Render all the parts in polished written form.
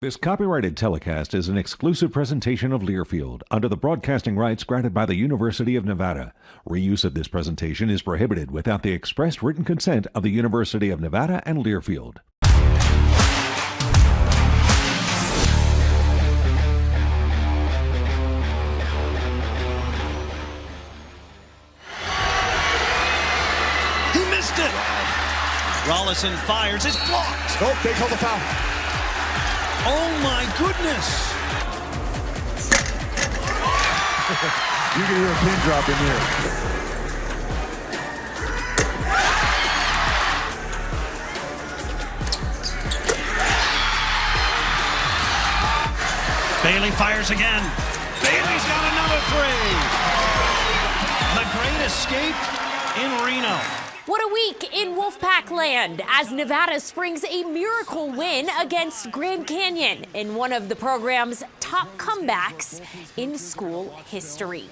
This copyrighted telecast is an exclusive presentation of Learfield under the broadcasting rights granted by the University of Nevada. Reuse of this presentation is prohibited without the express written consent of the University of Nevada and Learfield. He missed it! Rollison fires, it's blocked! Oh, they call the foul. Oh my goodness! You can hear a pin drop in here. Bailey fires again. Bailey's got another three. The great escape in Reno. What a week in Wolfpack land as Nevada springs a miracle win against Grand Canyon in one of the program's top comebacks in school history.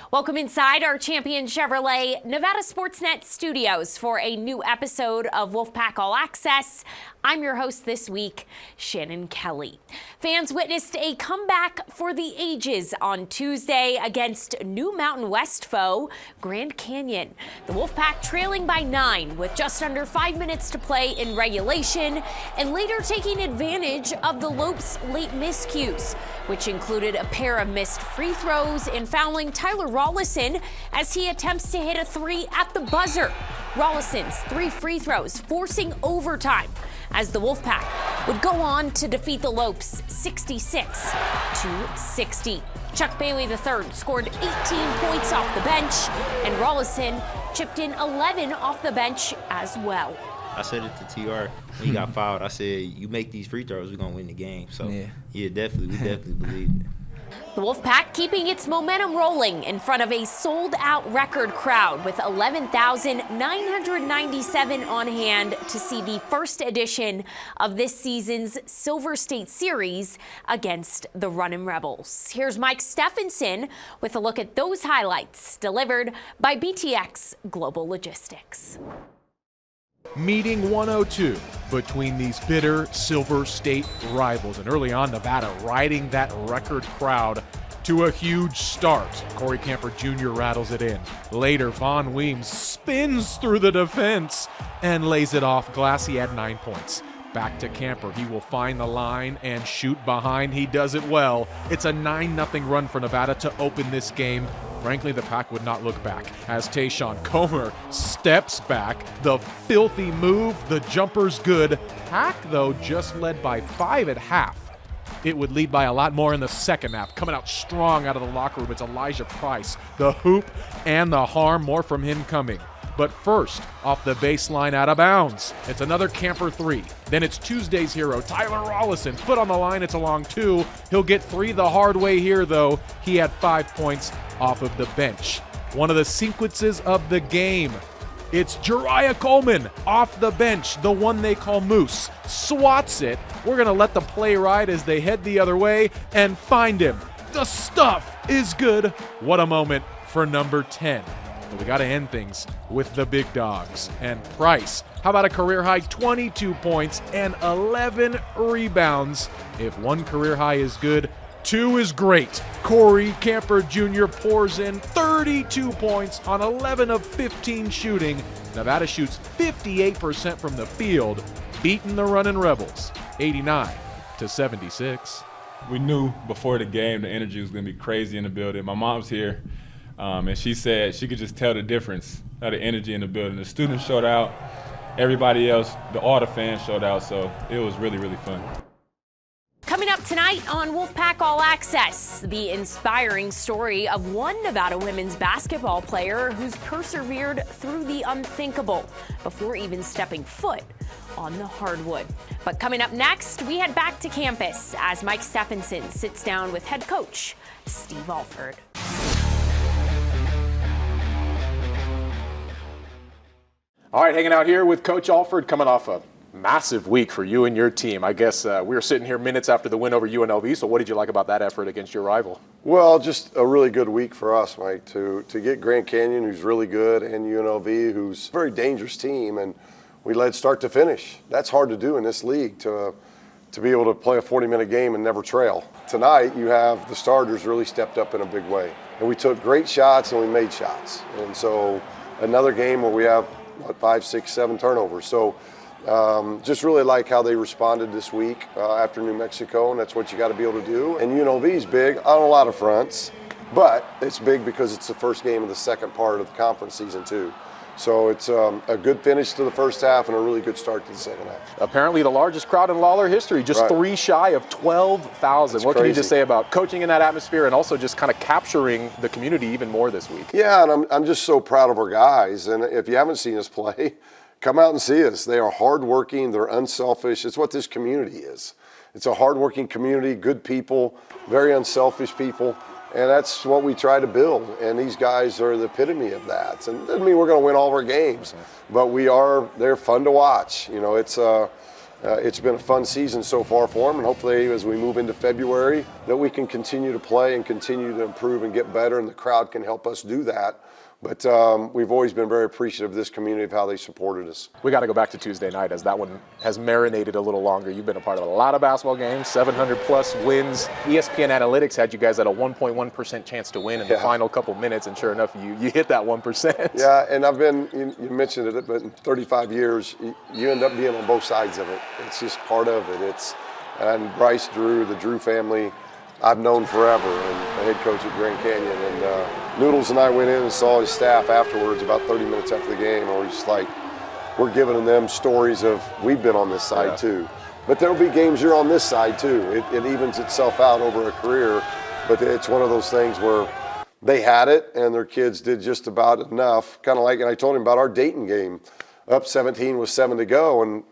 Welcome inside our Champion Chevrolet Nevada Sportsnet studios for a new episode of Wolfpack All Access. I'm your host this week, Shannon Kelly. Fans witnessed a comeback for the ages on Tuesday against New Mountain West foe, Grand Canyon. The Wolfpack trailing by 9 with just under 5 minutes to play in regulation and later taking advantage of the Lopes' late miscues, which included a pair of missed free throws and fouling Tyler Rollison as he attempts to hit a three at the buzzer. Rollison's 3 free throws forcing overtime as the Wolfpack would go on to defeat the Lopes 66-60. Chuck Bailey III scored 18 points off the bench, and Rollison chipped in 11 off the bench as well. I said it to TR when he got fouled. I said, you make these free throws, we're going to win the game. So, yeah, definitely, we definitely believed it. The Wolfpack keeping its momentum rolling in front of a sold-out record crowd with 11,997 on hand to see the first edition of this season's Silver State Series against the Runnin' Rebels. Here's Mike Stephenson with a look at those highlights delivered by BTX Global Logistics. Meeting 102 between these bitter Silver State rivals. And early on, Nevada riding that record crowd to a huge start. Corey Camper Jr. rattles it in. Later, Von Weems spins through the defense and lays it off glass. He had 9 points. Back to Camper. He will find the line and shoot behind. He does it well. It's a 9-0 run for Nevada to open this game. Frankly, the Pack would not look back as Tayshawn Comer steps back. The filthy move, the jumper's good. Pack, though, just led by 5 at half. It would lead by a lot more in the second half. Coming out strong out of the locker room, it's Elijah Price. The hoop and the harm, more from him coming. But first, off the baseline out of bounds, it's another Camper 3. Then it's Tuesday's hero, Tyler Rollison. Foot on the line, it's a long 2. He'll get 3 the hard way here, though. He had 5 points off of the bench. One of the sequences of the game. It's Jariah Coleman off the bench, the one they call Moose. Swats it. We're going to let the play ride as they head the other way and find him. The stuff is good. What a moment for number 10. But we got to end things with the big dogs. And Price, how about a career-high 22 points and 11 rebounds? If one career high is good, 2 is great. Corey Camper Jr. pours in 32 points on 11 of 15 shooting. Nevada shoots 58% from the field, beating the Runnin' Rebels 89-76. We knew before the game the energy was going to be crazy in the building. My mom's here, and she said she could just tell the difference of the energy in the building. The students showed out, everybody else, all the fans showed out, so it was really, really fun. Coming up tonight on Wolfpack All Access, the inspiring story of one Nevada women's basketball player who's persevered through the unthinkable before even stepping foot on the hardwood. But coming up next, we head back to campus as Mike Stephenson sits down with head coach Steve Alford. All right, hanging out here with Coach Alford, coming off a massive week for you and your team. I guess we were sitting here minutes after the win over UNLV, so what did you like about that effort against your rival? Well, just a really good week for us, Mike, to get Grand Canyon, who's really good, and UNLV, who's a very dangerous team, and we led start to finish. That's hard to do in this league, to to be able to play a 40-minute game and never trail. Tonight, you have the starters really stepped up in a big way. And we took great shots and we made shots. And so another game where we have, 5, 6, 7 turnovers. So just really like how they responded this week after New Mexico, and that's what you got to be able to do. And UNLV is big on a lot of fronts, but it's big because it's the first game of the second part of the conference season too. So it's a good finish to the first half and a really good start to the second half. Apparently the largest crowd in Lawler history, just 3 shy of 12,000. What can you just say about coaching in that atmosphere and also just kind of capturing the community even more this week? Yeah, and I'm just so proud of our guys. And if you haven't seen us play, come out and see us. They are hardworking, they're unselfish. It's what this community is. It's a hardworking community, good people, very unselfish people. And that's what we try to build, and these guys are the epitome of that. And it doesn't mean we're going to win all of our games, but they're fun to watch. You know, it's been a fun season so far for them, and hopefully as we move into February that we can continue to play and continue to improve and get better, and the crowd can help us do that. But we've always been very appreciative of this community of how they supported us. We got to go back to Tuesday night as that one has marinated a little longer. You've been a part of a lot of basketball games, 700-plus wins. ESPN Analytics had you guys at a 1.1% chance to win in the final couple minutes, and sure enough, you hit that 1%. Yeah, and you mentioned it, but in 35 years, you end up being on both sides of it. It's just part of it. And Bryce Drew, the Drew family, I've known forever, and the head coach at Grand Canyon. And Noodles and I went in and saw his staff afterwards, about 30 minutes after the game, and we're just like, we're giving them stories of we've been on this side too. But there'll be games you're on this side too. It evens itself out over a career, but it's one of those things where they had it and their kids did just about enough. Kind of like, and I told him about our Dayton game, up 17 with 7 to go, and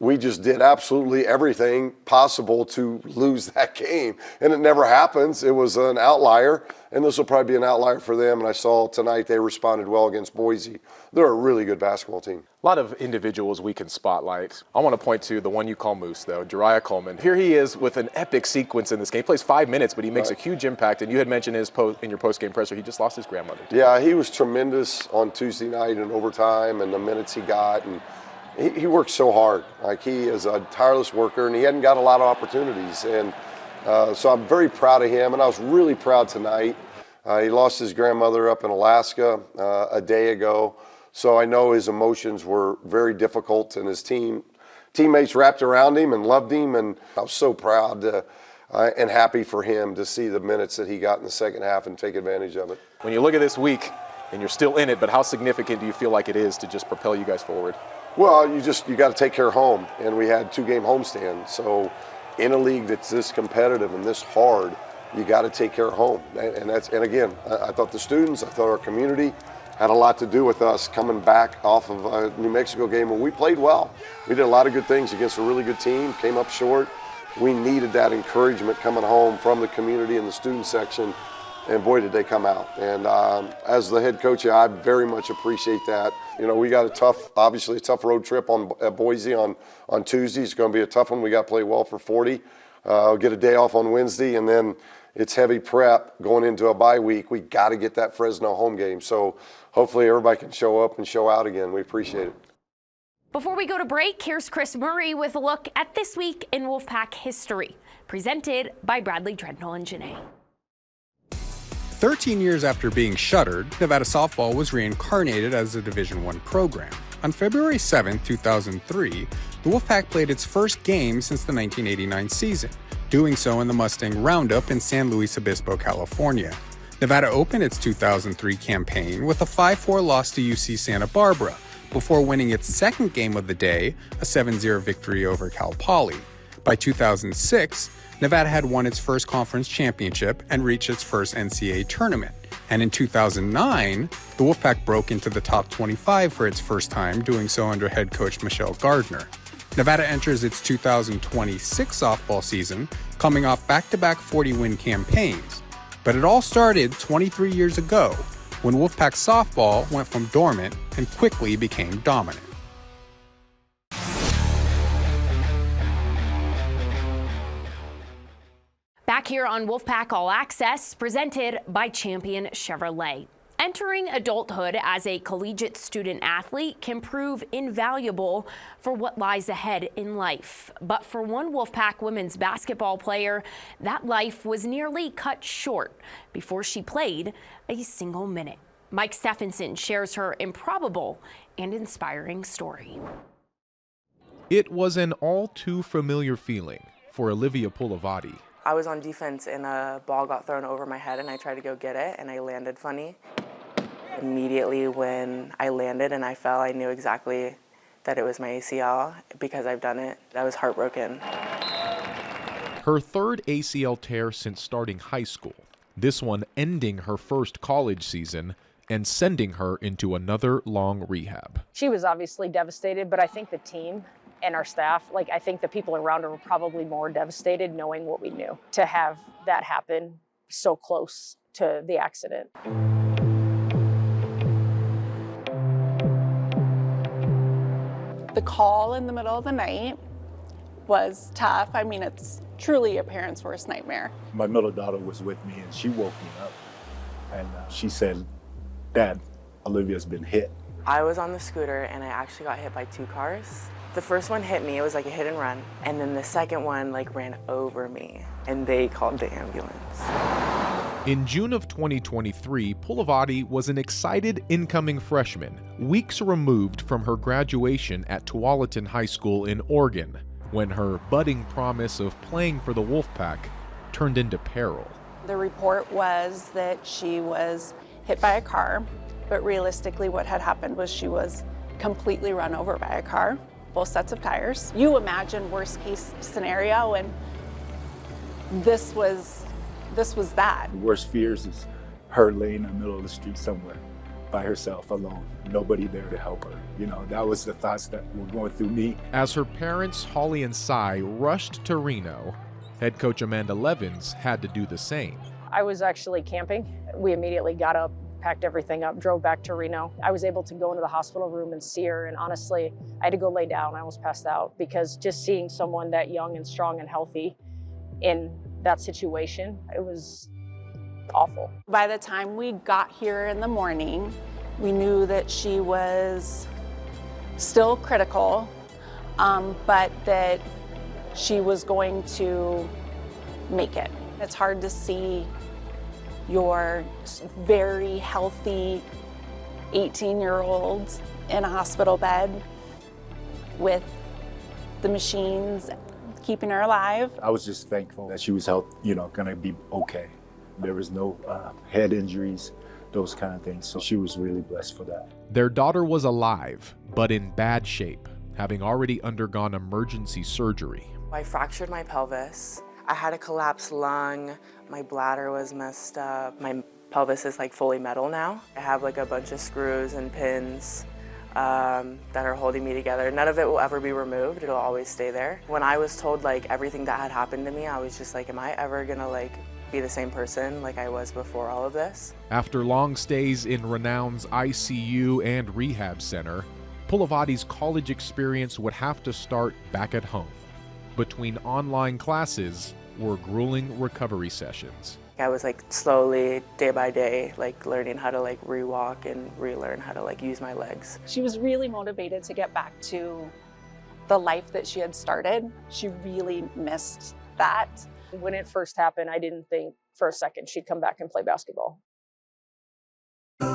we just did absolutely everything possible to lose that game. And it never happens. It was an outlier, and this will probably be an outlier for them. And I saw tonight they responded well against Boise. They're a really good basketball team. A lot of individuals we can spotlight. I want to point to the one you call Moose, though, Jariah Coleman. Here he is with an epic sequence in this game. He plays 5 minutes, but he makes a huge impact. And you had mentioned in your post-game presser, he just lost his grandmother. Yeah, he was tremendous on Tuesday night in overtime and the minutes he got. And he works so hard. Like, he is a tireless worker, and he hadn't got a lot of opportunities. And so I'm very proud of him, and I was really proud tonight. He lost his grandmother up in Alaska a day ago, so I know his emotions were very difficult, and his teammates wrapped around him and loved him, and I was so proud and happy for him to see the minutes that he got in the second half and take advantage of it. When you look at this week, and you're still in it, but how significant do you feel like it is to just propel you guys forward? Well, you got to take care of home, and we had 2-game homestand. So in a league that's this competitive and this hard, you got to take care of home. And again, I thought the students, I thought our community had a lot to do with us coming back off of a New Mexico game where we played well. We did a lot of good things against a really good team, came up short. We needed that encouragement coming home from the community and the student section, and boy, did they come out. And as the head coach, I very much appreciate that. You know, we got obviously a tough road trip at Boise on Tuesday. It's going to be a tough one. We got to play well for 40. Get a day off on Wednesday, and then it's heavy prep going into a bye week. We got to get that Fresno home game. So hopefully everybody can show up and show out again. We appreciate it. Before we go to break, here's Chris Murray with a look at this week in Wolfpack history, presented by Bradley Dreadnought and Janae. 13 years after being shuttered, Nevada softball was reincarnated as a Division I program. On February 7, 2003, the Wolfpack played its first game since the 1989 season, doing so in the Mustang Roundup in San Luis Obispo, California. Nevada opened its 2003 campaign with a 5-4 loss to UC Santa Barbara, before winning its second game of the day, a 7-0 victory over Cal Poly. By 2006, Nevada had won its first conference championship and reached its first NCAA tournament. And in 2009, the Wolfpack broke into the top 25 for its first time, doing so under head coach Michelle Gardner. Nevada enters its 2026 softball season, coming off back-to-back 40-win campaigns. But it all started 23 years ago, when Wolfpack softball went from dormant and quickly became dominant. Back here on Wolfpack All Access, presented by Champion Chevrolet. Entering adulthood as a collegiate student athlete can prove invaluable for what lies ahead in life. But for one Wolfpack women's basketball player, that life was nearly cut short before she played a single minute. Mike Stephenson shares her improbable and inspiring story. It was an all too familiar feeling for Olivia Poulivaati. I was on defense and a ball got thrown over my head and I tried to go get it and I landed funny. Immediately when I landed and I fell, I knew exactly that it was my ACL because I've done it. I was heartbroken. Her third ACL tear since starting high school, this one ending her first college season and sending her into another long rehab. She was obviously devastated, but I think the team and our staff, I think the people around her were probably more devastated knowing what we knew. To have that happen so close to the accident. The call in the middle of the night was tough. I mean, it's truly a parent's worst nightmare. My middle daughter was with me and she woke me up and she said, "Dad, Olivia's been hit." I was on the scooter and I actually got hit by 2 cars. The first one hit me, it was like a hit and run. And then the second one ran over me and they called the ambulance. In June of 2023, Poulivaati was an excited incoming freshman, weeks removed from her graduation at Tualatin High School in Oregon, when her budding promise of playing for the Wolfpack turned into peril. The report was that she was hit by a car, but realistically what had happened was she was completely run over by a car, both sets of tires. You imagine worst case scenario, and this was that. Worst fears is her laying in the middle of the street somewhere by herself, alone, nobody there to help her. You know, that was the thoughts that were going through me. As her parents, Holly and Cy, rushed to Reno, head coach Amanda Levins had to do the same. I was actually camping. We immediately got up, packed everything up, drove back to Reno. I was able to go into the hospital room and see her, and honestly, I had to go lay down. I almost passed out because just seeing someone that young and strong and healthy in that situation, it was awful. By the time we got here in the morning, we knew that she was still critical, but that she was going to make it. It's hard to see your very healthy 18-year-old in a hospital bed with the machines keeping her alive. I was just thankful that she was gonna be okay. There was no head injuries, those kind of things. So she was really blessed for that. Their daughter was alive, but in bad shape, having already undergone emergency surgery. I fractured my pelvis. I had a collapsed lung. My bladder was messed up. My pelvis is fully metal now. I have a bunch of screws and pins that are holding me together. None of it will ever be removed. It'll always stay there. When I was told everything that had happened to me, I was just am I ever gonna be the same person like I was before all of this? After long stays in Renown's ICU and rehab center, Poulivaati's college experience would have to start back at home. Between online classes were grueling recovery sessions. I was slowly, day by day, learning how to re-walk and relearn how to use my legs. She was really motivated to get back to the life that she had started. She really missed that. When it first happened, I didn't think for a second she'd come back and play basketball. We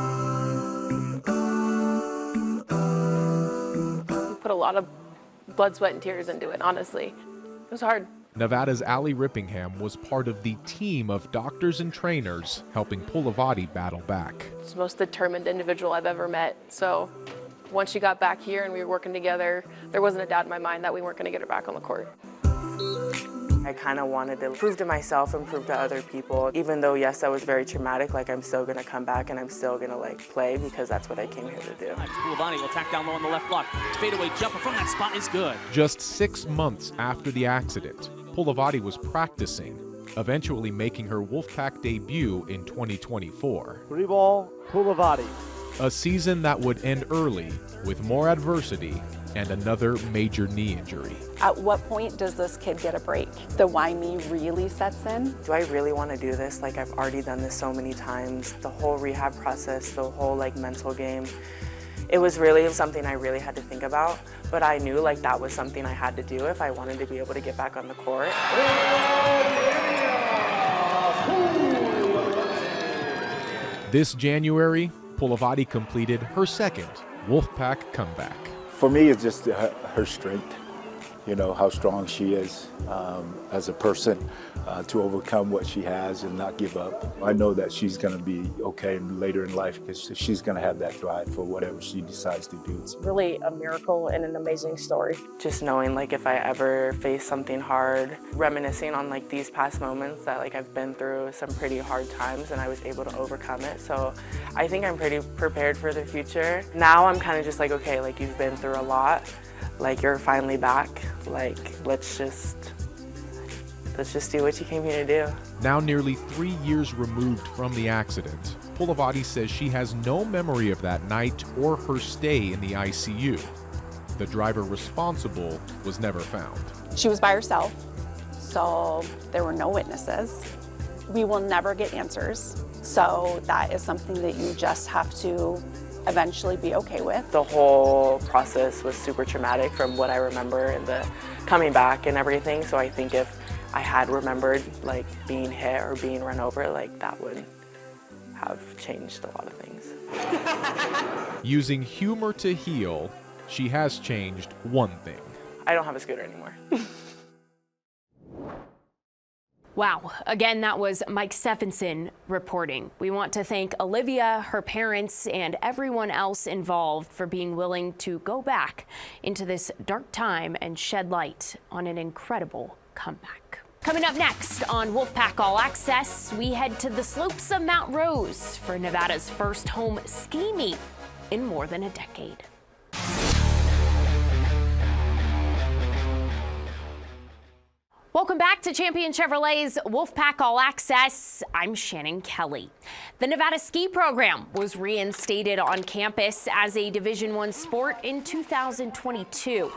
put a lot of blood, sweat, and tears into it, honestly. It was hard. Nevada's Allie Rippingham was part of the team of doctors and trainers helping Poulivaati battle back. It's the most determined individual I've ever met. So once she got back here and we were working together, there wasn't a doubt in my mind that we weren't going to get her back on the court. I kind of wanted to prove to myself and prove to other people, even though, yes, that was very traumatic, I'm still going to come back and I'm still going to play because that's what I came here to do. Poulivaati will tack down low on the left block. Fadeaway jumper from that spot is good. Just 6 months after the accident, Poulivaati was practicing, eventually making her Wolfpack debut in 2024. Three ball, Poulivaati. A season that would end early with more adversity and another major knee injury. At what point does this kid get a break? The why me really sets in. Do I really want to do this? Like, I've already done this so many times. The whole rehab process, the whole like mental game. It was really something I really had to think about, but I knew like that was something I had to do if I wanted to be able to get back on the court. This January, Poulivaati completed her second Wolfpack comeback. For me, it's just her strength, you know, how strong she is as a person to overcome what she has and not give up. I know that she's going to be okay later in life because she's going to have that drive for whatever she decides to do. It's really a miracle and an amazing story. Just knowing like if I ever face something hard, reminiscing on like these past moments that like I've been through some pretty hard times and I was able to overcome it. So I think I'm pretty prepared for the future. Now I'm kind of just like, okay, like you've been through a lot, like you're finally back, like let's just do what you came here to do. Now nearly 3 years removed from the accident, Poulivaati says she has no memory of that night or her stay in the ICU. The driver responsible was never found. She was by herself, so there were no witnesses. We will never get answers, so that is something that you just have to eventually be okay with. The whole process was super traumatic from what I remember and the coming back and everything, so I think if I had remembered like being hit or being run over, like that would have changed a lot of things. Using humor to heal, she has changed one thing. I don't have a scooter anymore. Wow. Again, that was Mike Stephenson reporting. We want to thank Olivia, her parents, and everyone else involved for being willing to go back into this dark time and shed light on an incredible comeback. Coming up next on Wolfpack All Access, we head to the slopes of Mount Rose for Nevada's first home ski meet in more than a decade. Welcome back to Champion Chevrolet's Wolfpack All Access. I'm Shannon Kelly. The Nevada ski program was reinstated on campus as a Division I sport in 2022.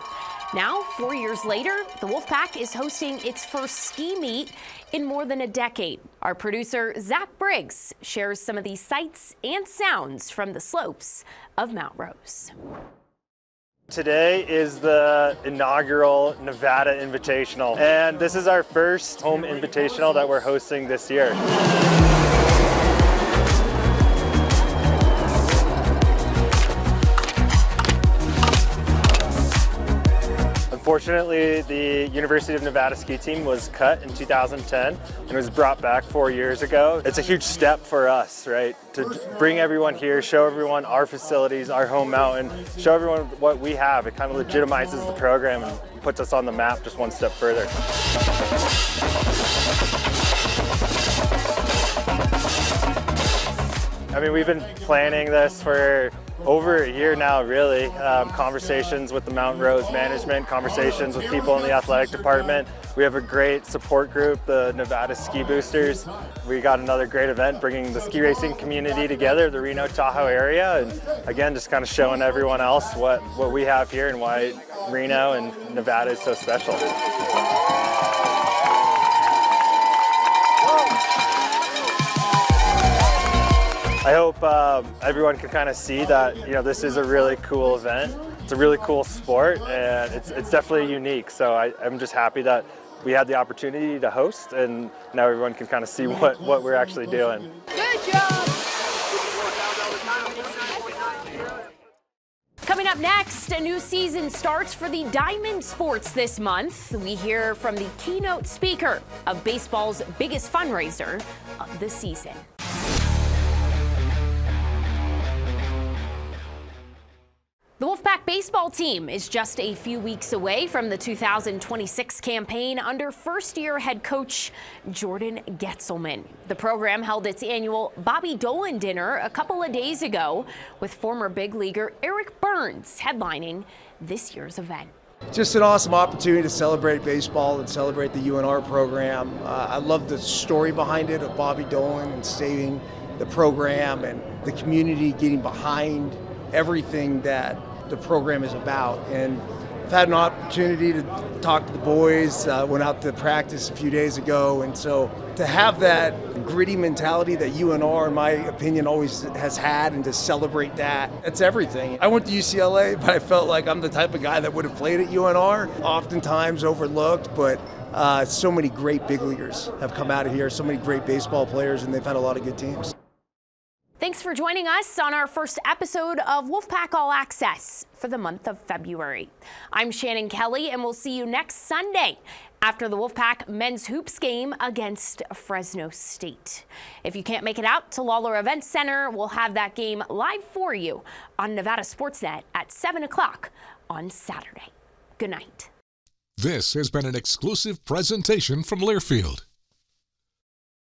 Now, 4 years later, the Wolfpack is hosting its first ski meet in more than a decade. Our producer, Zach Briggs, shares some of the sights and sounds from the slopes of Mount Rose. Today is the inaugural Nevada Invitational, and this is our first home invitational that we're hosting this year. Unfortunately, the University of Nevada ski team was cut in 2010 and was brought back 4 years ago. It's a huge step for us, right? To bring everyone here, show everyone our facilities, our home mountain, show everyone what we have. It kind of legitimizes the program and puts us on the map just one step further. I mean, we've been planning this for over a year now, really. Conversations with the Mount Rose management, conversations with people in the athletic department. We have a great support group, the Nevada Ski Boosters. We got another great event bringing the ski racing community together, the Reno Tahoe area, and again, just kind of showing everyone else what we have here and why Reno and Nevada is so special. I hope everyone can kind of see that, you know, this is a really cool event. It's a really cool sport, and it's definitely unique. So I'm just happy that we had the opportunity to host, and now everyone can kind of see what we're actually doing. Good job! Coming up next, a new season starts for the Diamond Sports this month. We hear from the keynote speaker of baseball's biggest fundraiser of the season. The Wolfpack baseball team is just a few weeks away from the 2026 campaign under first-year head coach Jordan Getzelman. The program held its annual Bobby Dolan dinner a couple of days ago, with former big leaguer Eric Burns headlining this year's event. Just an awesome opportunity to celebrate baseball and celebrate the UNR program. I love the story behind it of Bobby Dolan and saving the program and the community getting behind everything that the program is about. And I've had an opportunity to talk to the boys, went out to practice a few days ago, and so to have that gritty mentality that UNR, in my opinion, always has had, and to celebrate that, it's everything. I went to UCLA, but I felt like I'm the type of guy that would have played at UNR, oftentimes overlooked, but so many great big leaguers have come out of here, so many great baseball players, and they've had a lot of good teams. Thanks for joining us on our first episode of Wolfpack All Access for the month of February. I'm Shannon Kelly, and we'll see you next Sunday after the Wolfpack men's hoops game against Fresno State. If you can't make it out to Lawler Events Center, we'll have that game live for you on Nevada Sportsnet at 7 o'clock on Saturday. Good night. This has been an exclusive presentation from Learfield.